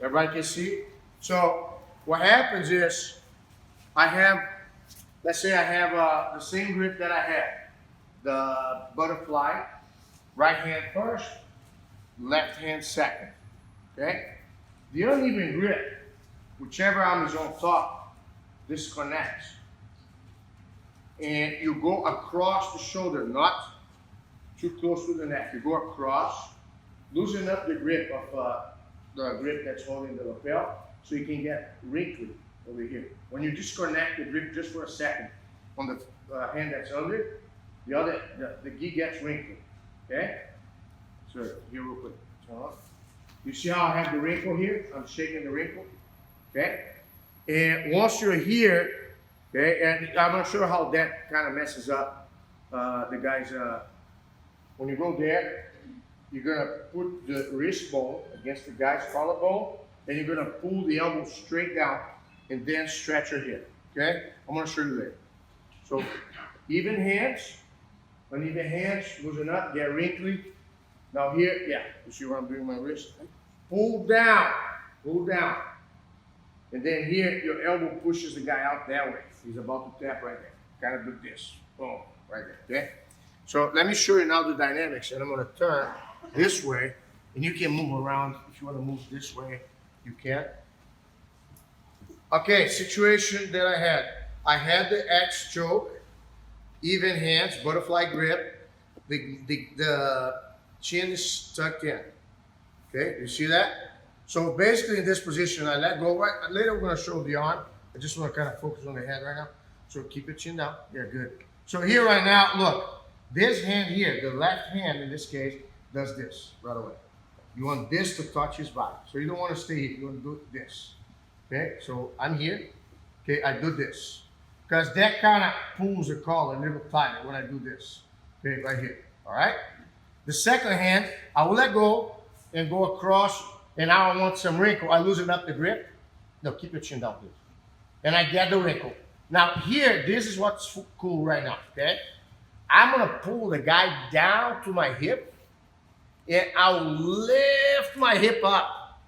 Everybody can see? So what happens is let's say I have the same grip that I had. The butterfly, right hand first, left hand second, okay? The uneven grip, whichever arm is on top, disconnects. And you go across the shoulder, not too close to the neck. You go across, loosen up the grip of the grip that's holding the lapel so you can get wrinkly over here. When you disconnect the grip just for a second on the hand that's under, the gi gets wrinkly, okay? So here real quick, turn on. You see how I have the wrinkle here? I'm shaking the wrinkle, okay? And once you're here, okay, and I'm not sure how that kind of messes up the guys. When you go there, you're gonna put the wrist bone against the guy's collarbone, and you're gonna pull the elbow straight down, and then stretch your hip. Okay? I'm gonna show you later. So, even hands, uneven hands, loosen up, get wrinkly. Now here, yeah, you see what I'm doing with my wrist? Pull down, and then here your elbow pushes the guy out that way. He's about to tap right there. Kind of do this, boom, right there. Okay? So let me show you now the dynamics, and I'm gonna turn this way, and you can move around. If you want to move this way, you can. Okay, situation that I had the X choke, even hands, butterfly grip. The chin is tucked in. Okay, you see that? So basically in this position, I let go. Right later, we're going to show the arm. I just want to kind of focus on the head right now. So keep your chin down. Yeah, good. So here right now, look, this hand here, the left hand in this case, does this right away. You want this to touch his body. So you don't want to stay here. You want to do this. Okay, so I'm here. Okay, I do this. Because that kind of pulls the collar a little tighter when I do this. Okay, right here. All right? The second hand, I will let go and go across. And now I want some wrinkle. I loosen up the grip. No, keep your chin down, please. And I get the wrinkle. Now here, this is what's cool right now, okay? I'm gonna pull the guy down to my hip, and I'll lift my hip up.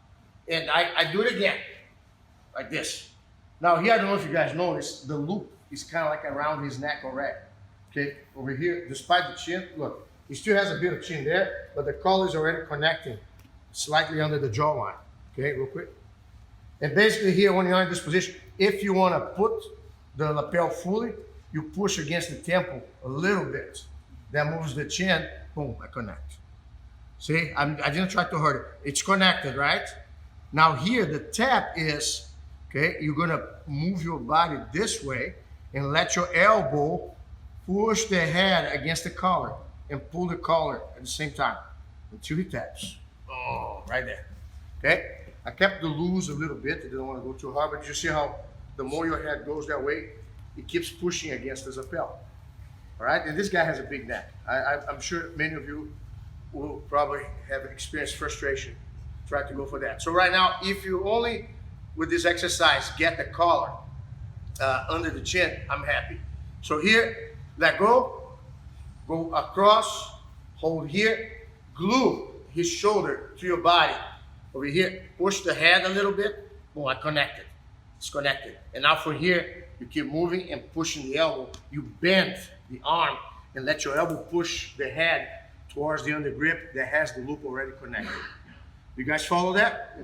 And I do it again, like this. Now here, I don't know if you guys notice, the loop is kind of like around his neck already. Okay, over here, despite the chin, look, he still has a bit of chin there, but the collar is already connecting slightly under the jawline. Okay, real quick. And basically here, when you're in this position, if you want to put the lapel fully, you push against the temple a little bit. That moves the chin, boom, I connect. See, I didn't try to hurt it. It's connected, right? Now here, the tap is, okay, you're gonna move your body this way and let your elbow push the head against the collar and pull the collar at the same time until he taps. Oh, right there. Okay? I kept the loose a little bit. I didn't want to go too hard, but you see how the more your head goes that way, it keeps pushing against the lapel. All right? And this guy has a big neck. I'm sure many of you will probably have experienced frustration trying to go for that. So right now, if you only, with this exercise, get the collar under the chin, I'm happy. So here, let go across, hold here, glue his shoulder to your body. Over here, push the head a little bit, boom, I connected. It's connected. And now from here, you keep moving and pushing the elbow. You bend the arm and let your elbow push the head towards the under grip that has the loop already connected. You guys follow that?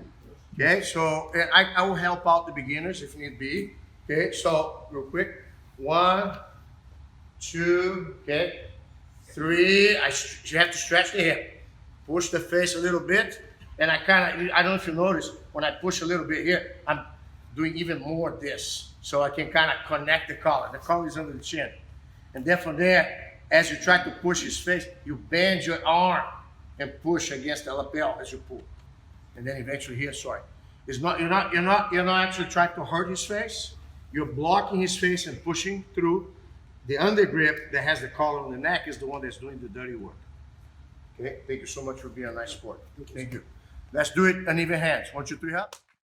Okay, so I will help out the beginners if need be. Okay, so real quick. 1, 2, okay, 3. You have to stretch the hip. Push the face a little bit. And I don't know if you notice, when I push a little bit here, I'm doing even more of this. So I can kind of connect the collar. The collar is under the chin. And then from there, as you try to push his face, you bend your arm and push against the lapel as you pull. And then eventually here, sorry. You're not actually trying to hurt his face. You're blocking his face and pushing through. The under grip that has the collar on the neck is the one that's doing the dirty work. Okay, thank you so much for being a nice sport. Thank you. Let's do it uneven hands. 1, 2, 3, hop.